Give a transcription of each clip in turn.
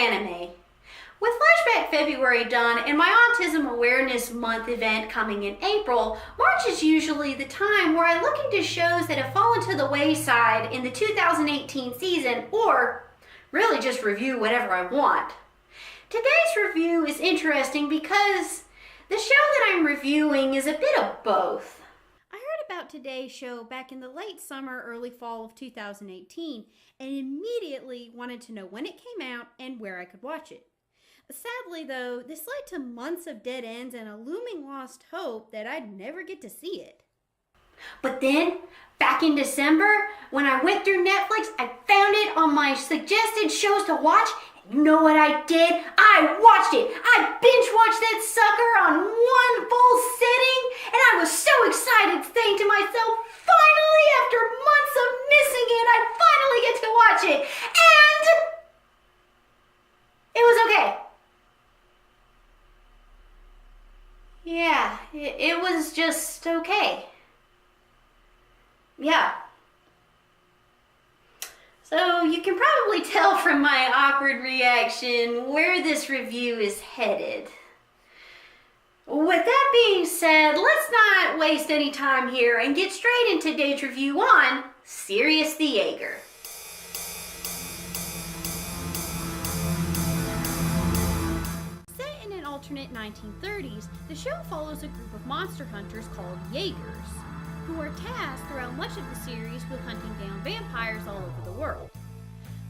anime. With Flashback February done and my Autism Awareness Month event coming in April, March is usually the time where I look into shows that have fallen to the wayside in the 2018 season, or really just review whatever I want. Today's review is interesting because the show that I'm reviewing is a bit of both. I heard about today's show back in the late summer, early fall of 2018, and immediately wanted to know when it came out and where I could watch it. Sadly, though, this led to months of dead ends and a looming lost hope that I'd never get to see it. But then, back in December, when I went through Netflix, I found it on my suggested shows to watch. And you know what I did? I watched it! I binge-watched that sucker on one full sitting, and I was so excited, saying to myself, finally, after months of missing it, I finally get to watch it! And it was okay. Yeah, it was just okay. Yeah. So you can probably tell from my awkward reaction where this review is headed. With that being said, let's not waste any time here and get straight into today's review on Sirius the Jaeger. Alternate 1930s, the show follows a group of monster hunters called Jaegers, who are tasked throughout much of the series with hunting down vampires all over the world.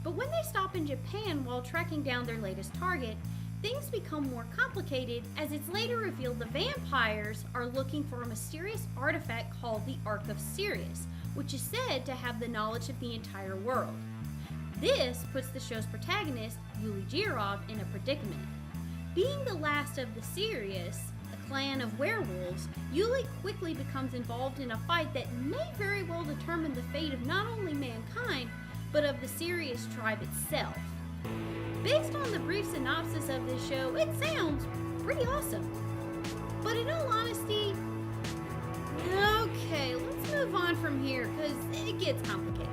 But when they stop in Japan while tracking down their latest target, things become more complicated as it's later revealed the vampires are looking for a mysterious artifact called the Ark of Sirius, which is said to have the knowledge of the entire world. This puts the show's protagonist, Yuli Jirov, in a predicament. Being the last of the Sirius, a clan of werewolves, Yuli quickly becomes involved in a fight that may very well determine the fate of not only mankind, but of the Sirius tribe itself. Based on the brief synopsis of this show, it sounds pretty awesome. But in all honesty, okay, let's move on from here because it gets complicated.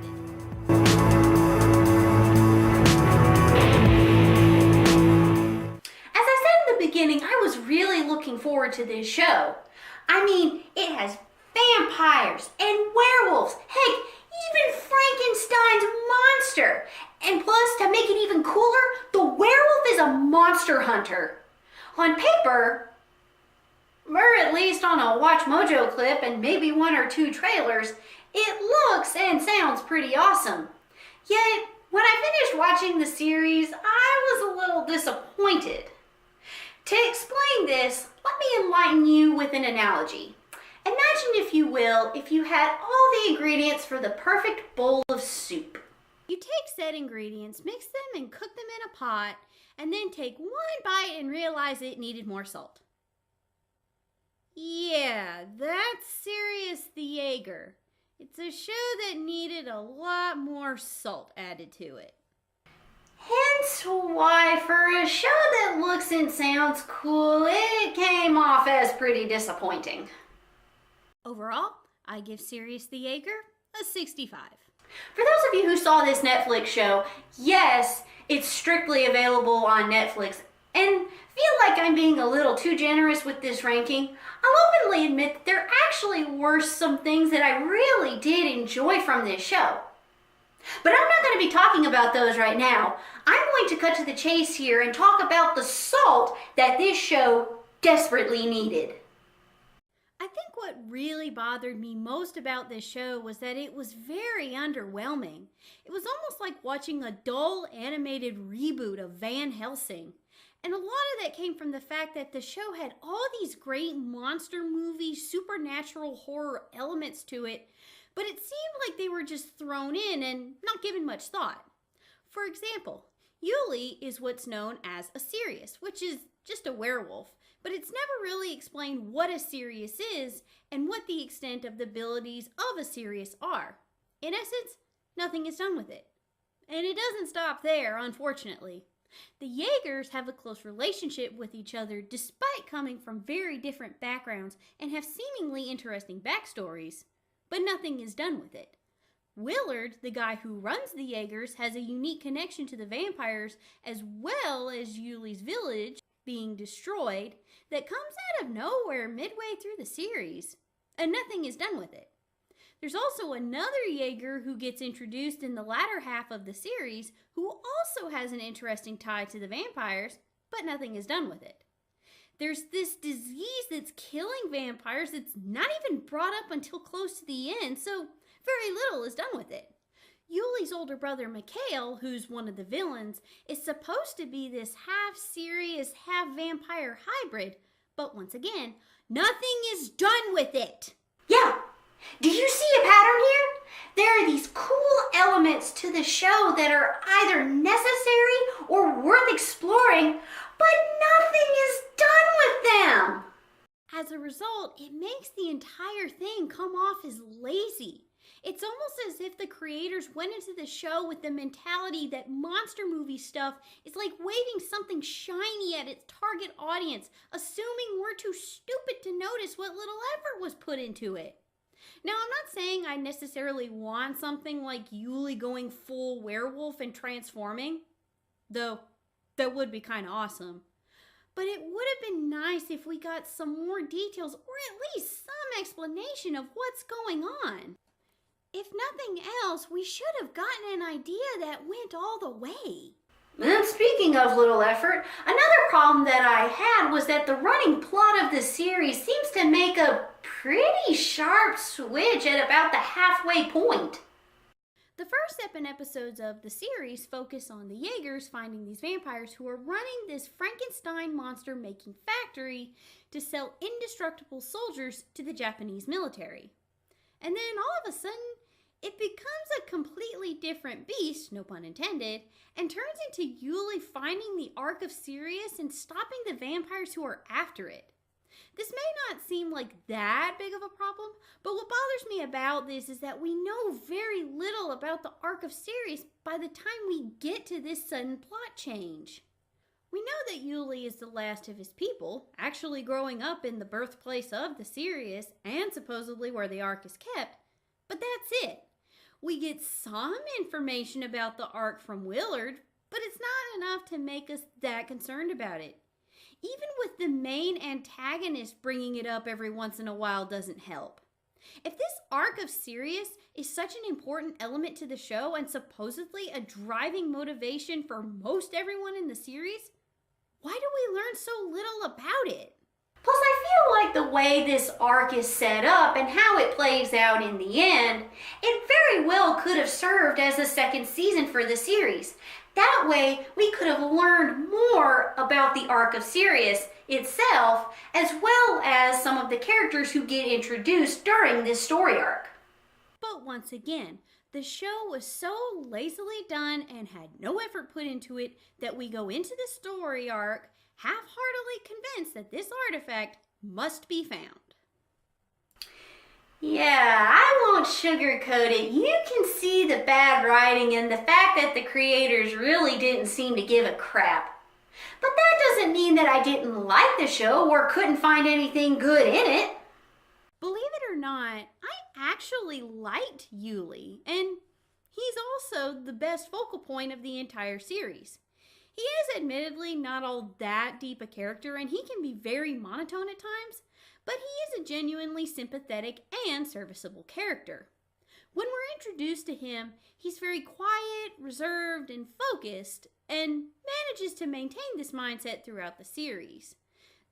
I was really looking forward to this show. I mean, it has vampires and werewolves, heck, even Frankenstein's monster. And plus, to make it even cooler, the werewolf is a monster hunter. On paper, or at least on a Watch Mojo clip and maybe one or two trailers, it looks and sounds pretty awesome. Yet, when I finished watching the series, I was a little disappointed. To explain this, let me enlighten you with an analogy. Imagine, if you will, if you had all the ingredients for the perfect bowl of soup. You take said ingredients, mix them and cook them in a pot, and then take one bite and realize it needed more salt. Yeah, that's Sirius the Jaeger. It's a show that needed a lot more salt added to it. Hence why, for a show that looks and sounds cool, it came off as pretty disappointing. Overall, I give Sirius the Jaeger a 65. For those of you who saw this Netflix show, yes, it's strictly available on Netflix, and feel like I'm being a little too generous with this ranking, I'll openly admit that there actually were some things that I really did enjoy from this show. But I'm not going to be talking about those right now. I'm going to cut to the chase here and talk about the salt that this show desperately needed. I think what really bothered me most about this show was that it was very underwhelming. It was almost like watching a dull animated reboot of Van Helsing. And a lot of that came from the fact that the show had all these great monster movie, supernatural horror elements to it, but it seemed like they were just thrown in and not given much thought. For example, Yuli is what's known as a Sirius, which is just a werewolf, but it's never really explained what a Sirius is and what the extent of the abilities of a Sirius are. In essence, nothing is done with it. And it doesn't stop there, unfortunately. The Jaegers have a close relationship with each other despite coming from very different backgrounds and have seemingly interesting backstories. But nothing is done with it. Willard, the guy who runs the Jaegers, has a unique connection to the vampires as well as Yuli's village being destroyed that comes out of nowhere midway through the series, and nothing is done with it. There's also another Jaeger who gets introduced in the latter half of the series who also has an interesting tie to the vampires, but nothing is done with it. There's this disease that's killing vampires that's not even brought up until close to the end, so very little is done with it. Yuli's older brother, Mikhail, who's one of the villains, is supposed to be this half-serious, half-vampire hybrid, but once again, nothing is done with it. Yeah, do you see a pattern here? There are these cool elements to the show that are either necessary or worth exploring, but nothing is done with them. As a result, it makes the entire thing come off as lazy. It's almost as if the creators went into the show with the mentality that monster movie stuff is like waving something shiny at its target audience, assuming we're too stupid to notice what little effort was put into it. Now, I'm not saying I necessarily want something like Yuli going full werewolf and transforming, though that would be kind of awesome. But it would have been nice if we got some more details or at least some explanation of what's going on. If nothing else, we should have gotten an idea that went all the way. And speaking of little effort, another problem that I had was that the running plot of the series seems to make a pretty sharp switch at about the halfway point. The first 7 episodes of the series focus on the Jaegers finding these vampires who are running this Frankenstein monster-making factory to sell indestructible soldiers to the Japanese military. And then all of a sudden, it becomes a completely different beast, no pun intended, and turns into Yuli finding the Ark of Sirius and stopping the vampires who are after it. This may not seem like that big of a problem, but what bothers me about this is that we know very little about the Ark of Sirius by the time we get to this sudden plot change. We know that Yuli is the last of his people, actually growing up in the birthplace of the Sirius and supposedly where the Ark is kept, but that's it. We get some information about the Ark from Willard, but it's not enough to make us that concerned about it. Even with the main antagonist bringing it up every once in a while doesn't help. If this Ark of Sirius is such an important element to the show and supposedly a driving motivation for most everyone in the series, why do we learn so little about it? Plus, I feel like the way this arc is set up and how it plays out in the end, it very well could have served as a second season for the series. That way, we could have learned more about the Ark of Sirius itself, as well as some of the characters who get introduced during this story arc. But once again, the show was so lazily done and had no effort put into it that we go into the story arc half-heartedly convinced that this artifact must be found. Yeah, I won't sugarcoat it. You can see the bad writing and the fact that the creators really didn't seem to give a crap. But that doesn't mean that I didn't like the show or couldn't find anything good in it. Believe it or not, I actually liked Yuli, and he's also the best focal point of the entire series. He is admittedly not all that deep a character, and he can be very monotone at times, but he is a genuinely sympathetic and serviceable character. When we're introduced to him, he's very quiet, reserved, and focused, and manages to maintain this mindset throughout the series.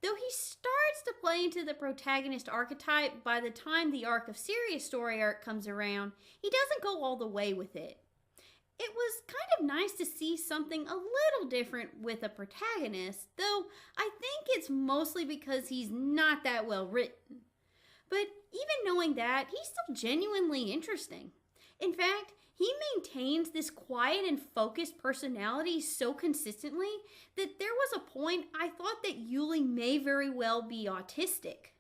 Though he starts to play into the protagonist archetype by the time the Ark of Sirius story arc comes around, he doesn't go all the way with it. It was kind of nice to see something a little different with a protagonist, though I think it's mostly because he's not that well written. But even knowing that, he's still genuinely interesting. In fact, he maintains this quiet and focused personality so consistently that there was a point I thought that Yuli may very well be autistic.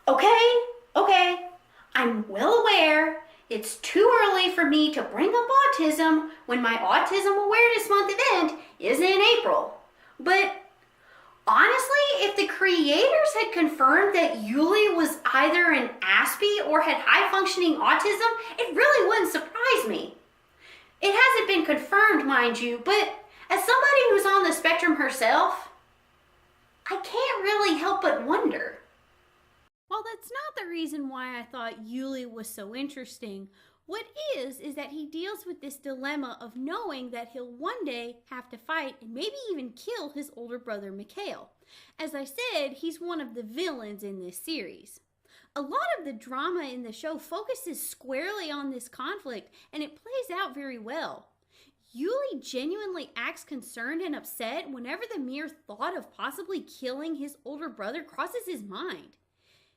Okay, I'm well aware it's too early for me to bring up autism when my Autism Awareness Month event is in April. But honestly, if the creators had confirmed that Yuli was either an Aspie or had high-functioning autism, it really wouldn't surprise me. It hasn't been confirmed, mind you, but as somebody who's on the spectrum herself, I can't really help but wonder. While that's not the reason why I thought Yuli was so interesting, what is that he deals with this dilemma of knowing that he'll one day have to fight and maybe even kill his older brother Mikhail. As I said, he's one of the villains in this series. A lot of the drama in the show focuses squarely on this conflict, and it plays out very well. Yuli genuinely acts concerned and upset whenever the mere thought of possibly killing his older brother crosses his mind.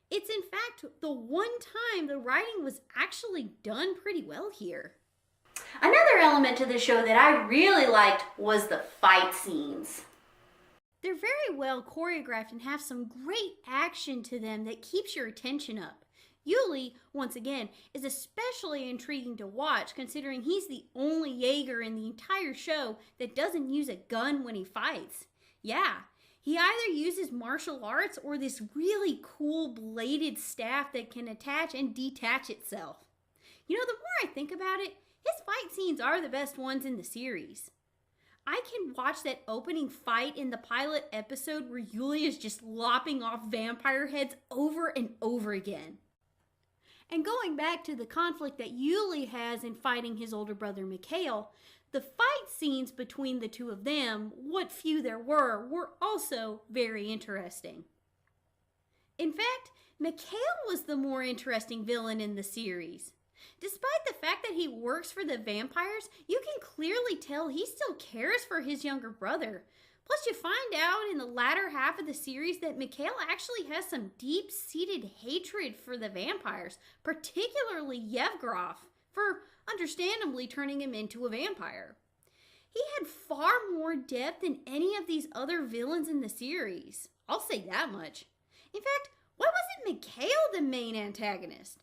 It's in fact the one time the writing was actually done pretty well here. Another element to the show that I really liked was the fight scenes. They're very well choreographed and have some great action to them that keeps your attention up. Yuli, once again, is especially intriguing to watch considering he's the only Jaeger in the entire show that doesn't use a gun when he fights. Yeah, he either uses martial arts or this really cool bladed staff that can attach and detach itself. You know, the more I think about it, his fight scenes are the best ones in the series. I can watch that opening fight in the pilot episode where Yuli is just lopping off vampire heads over and over again. And going back to the conflict that Yuli has in fighting his older brother Mikhail, the fight scenes between the two of them, what few there were also very interesting. In fact, Mikhail was the more interesting villain in the series. Despite the fact that he works for the vampires, you can clearly tell he still cares for his younger brother. Plus, you find out in the latter half of the series that Mikhail actually has some deep-seated hatred for the vampires, particularly Yevgraf, for understandably turning him into a vampire. He had far more depth than any of these other villains in the series. I'll say that much. In fact, why wasn't Mikhail the main antagonist?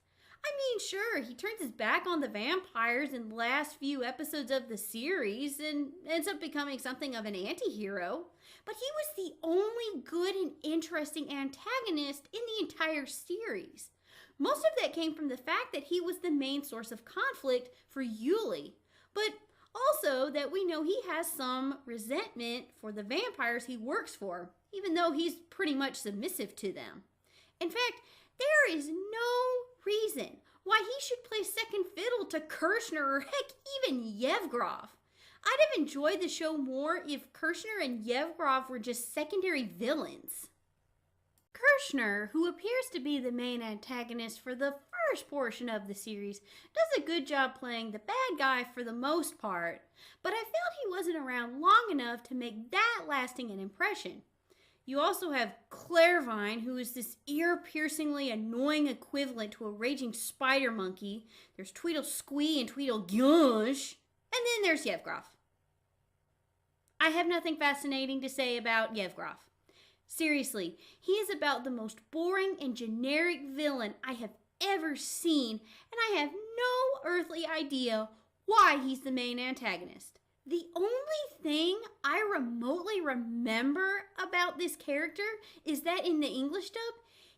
I mean, sure, he turns his back on the vampires in the last few episodes of the series and ends up becoming something of an anti-hero, but he was the only good and interesting antagonist in the entire series. Most of that came from the fact that he was the main source of conflict for Yuli, but also that we know he has some resentment for the vampires he works for, even though he's pretty much submissive to them. In fact, there is no reason why he should play second fiddle to Kirshner or heck, even Yevgraf. I'd have enjoyed the show more if Kirshner and Yevgraf were just secondary villains. Kirshner, who appears to be the main antagonist for the first portion of the series, does a good job playing the bad guy for the most part, but I felt he wasn't around long enough to make that lasting an impression. You also have Clairvine, who is this ear-piercingly annoying equivalent to a raging spider monkey. There's Tweedle Squee and Tweedle Gunsh. And then there's Yevgraf. I have nothing fascinating to say about Yevgraf. Seriously, he is about the most boring and generic villain I have ever seen, and I have no earthly idea why he's the main antagonist. The only thing I remotely remember about this character is that in the English dub,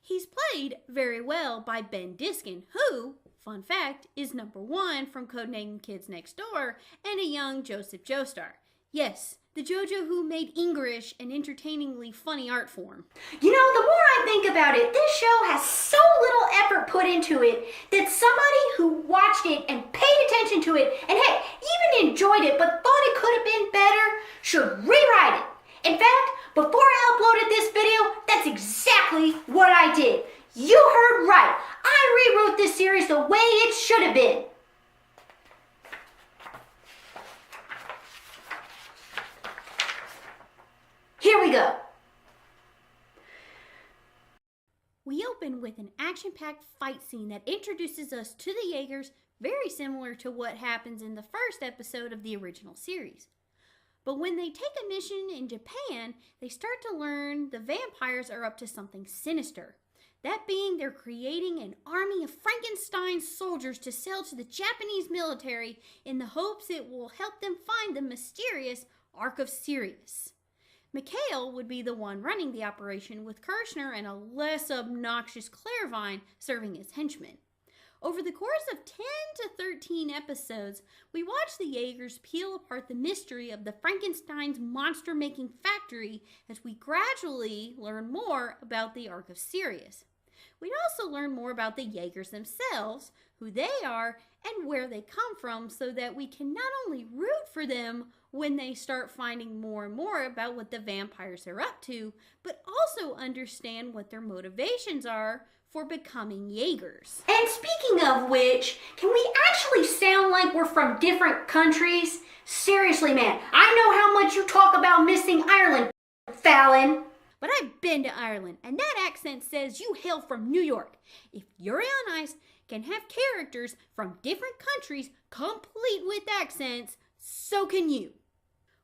he's played very well by Ben Diskin, who, fun fact, is #1 from Codename Kids Next Door and a young Joseph Joestar. Yes, the JoJo who made English an entertainingly funny art form. You know, the more I think about it, this show has so little effort put into it that somebody who watched it and paid attention to it and heck, even enjoyed it but thought it could have been better should rewrite it. In fact, before I uploaded this video, that's exactly what I did. You heard right. I rewrote this series the way it should have been. Here we go. We open with an action-packed fight scene that introduces us to the Jaegers, very similar to what happens in the first episode of the original series. But when they take a mission in Japan, they start to learn the vampires are up to something sinister. That being, they're creating an army of Frankenstein soldiers to sell to the Japanese military in the hopes it will help them find the mysterious Ark of Sirius. Mikhail would be the one running the operation, with Kirshner and a less obnoxious Clairvine serving as henchmen. Over the course of 10 to 13 episodes, we watch the Jaegers peel apart the mystery of the Frankenstein's monster-making factory as we gradually learn more about the Ark of Sirius. We'd also learn more about the Jaegers themselves, who they are, and where they come from, so that we can not only root for them when they start finding more and more about what the vampires are up to, but also understand what their motivations are for becoming Jaegers. And speaking of which, can we actually sound like we're from different countries? Seriously, man, I know how much you talk about missing Ireland, Fallon. But I've been to Ireland, and that accent says you hail from New York. If Yuri on Ice can have characters from different countries complete with accents, so can you.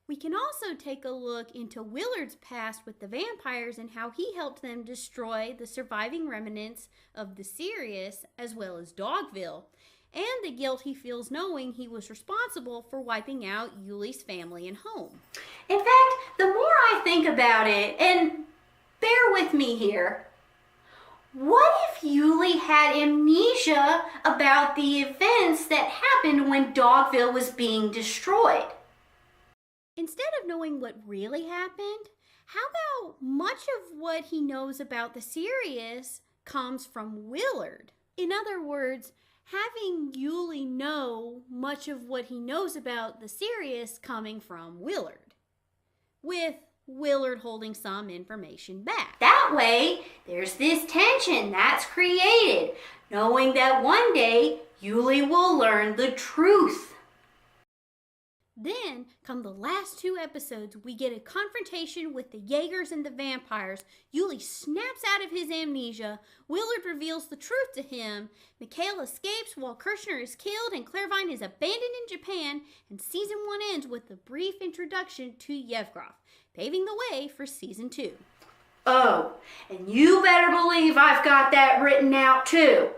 We can also take a look into Willard's past with the vampires and how he helped them destroy the surviving remnants of the Sirius as well as Dogville, and the guilt he feels knowing he was responsible for wiping out Yuli's family and home. In fact, the more I think about it, and bear with me here, what if Yuli had amnesia about the events that happened when Dogville was being destroyed? Instead of knowing what really happened, how about much of what he knows about the Sirius comes from Willard? In other words, having Yuli know much of what he knows about the Sirius coming from Willard, with Willard holding some information back. That way, there's this tension that's created, knowing that one day Yuli will learn the truth. Then, come the last 2 episodes, we get a confrontation with the Jaegers and the vampires. Yuli snaps out of his amnesia. Willard reveals the truth to him. Mikhail escapes while Kirshner is killed and Clairvine is abandoned in Japan. And season 1 ends with a brief introduction to Yevgraf, paving the way for season 2. Oh, and you better believe I've got that written out too.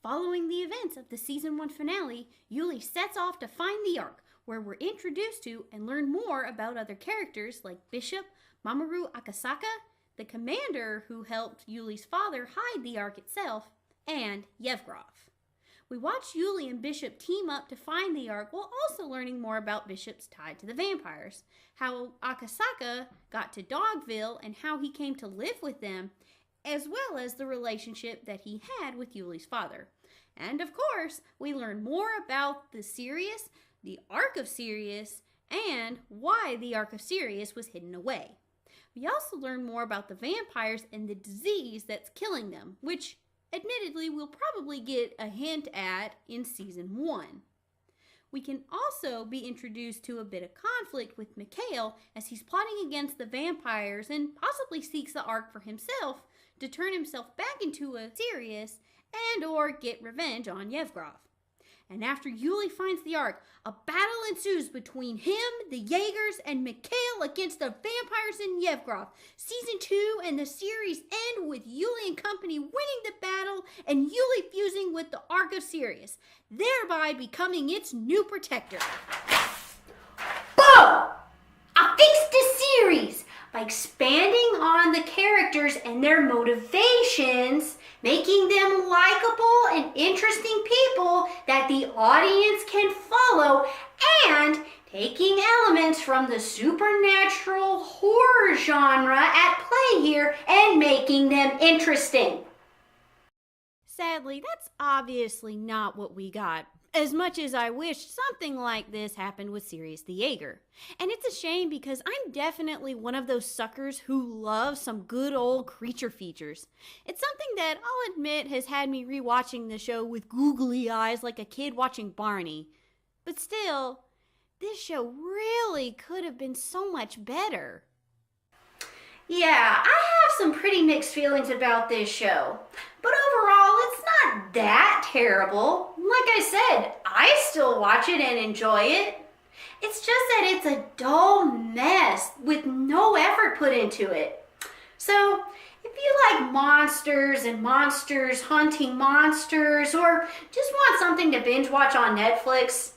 Following the events of the season 1 finale, Yuli sets off to find the Ark, where we're introduced to and learn more about other characters like Bishop, Masaru Akasaka, the commander who helped Yuli's father hide the Ark itself, and Yevgraf. We watch Yuli and Bishop team up to find the Ark while also learning more about Bishop's tie to the vampires, how Akasaka got to Dogville and how he came to live with them, as well as the relationship that he had with Yuli's father. And of course, we learn more about the Sirius, the Ark of Sirius, and why the Ark of Sirius was hidden away. We also learn more about the vampires and the disease that's killing them, which admittedly we'll probably get a hint at in season 1. We can also be introduced to a bit of conflict with Mikhail as he's plotting against the vampires and possibly seeks the Ark for himself to turn himself back into a Sirius and or get revenge on Yevgraf. And after Yuli finds the Ark, a battle ensues between him, the Jaegers, and Mikhail against the vampires and Yevgraf. Season 2 and the series end with Yuli and company winning the battle and Yuli fusing with the Ark of Sirius, thereby becoming its new protector. Boom! I fixed the series by expanding on the characters and their motivations, making them likable and interesting people that the audience can follow, and taking elements from the supernatural horror genre at play here and making them interesting. Sadly, that's obviously not what we got, as much as I wish something like this happened with Sirius the Jaeger. And it's a shame because I'm definitely one of those suckers who love some good old creature features. It's something that I'll admit has had me rewatching the show with googly eyes like a kid watching Barney. But still, this show really could have been so much better. Yeah, I have some pretty mixed feelings about this show. But overall, it's not that terrible. Like I said, I still watch it and enjoy it. It's just that it's a dull mess with no effort put into it. So, If you like monsters and monsters hunting monsters, or just want something to binge watch on Netflix,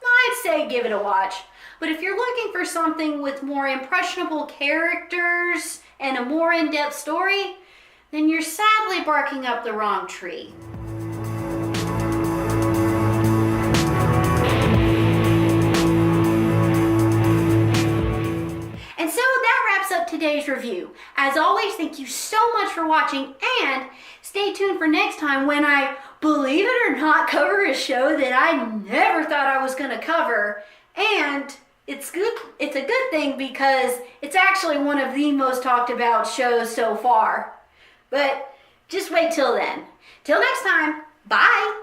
I'd say give it a watch. But if you're looking for something with more impressionable characters and a more in-depth story, then you're sadly barking up the wrong tree. And so that wraps up today's review. As always, thank you so much for watching, and stay tuned for next time when I, believe it or not, cover a show that I never thought I was going to cover. And it's a good thing because it's actually one of the most talked about shows so far. But just wait till then. Till next time, bye!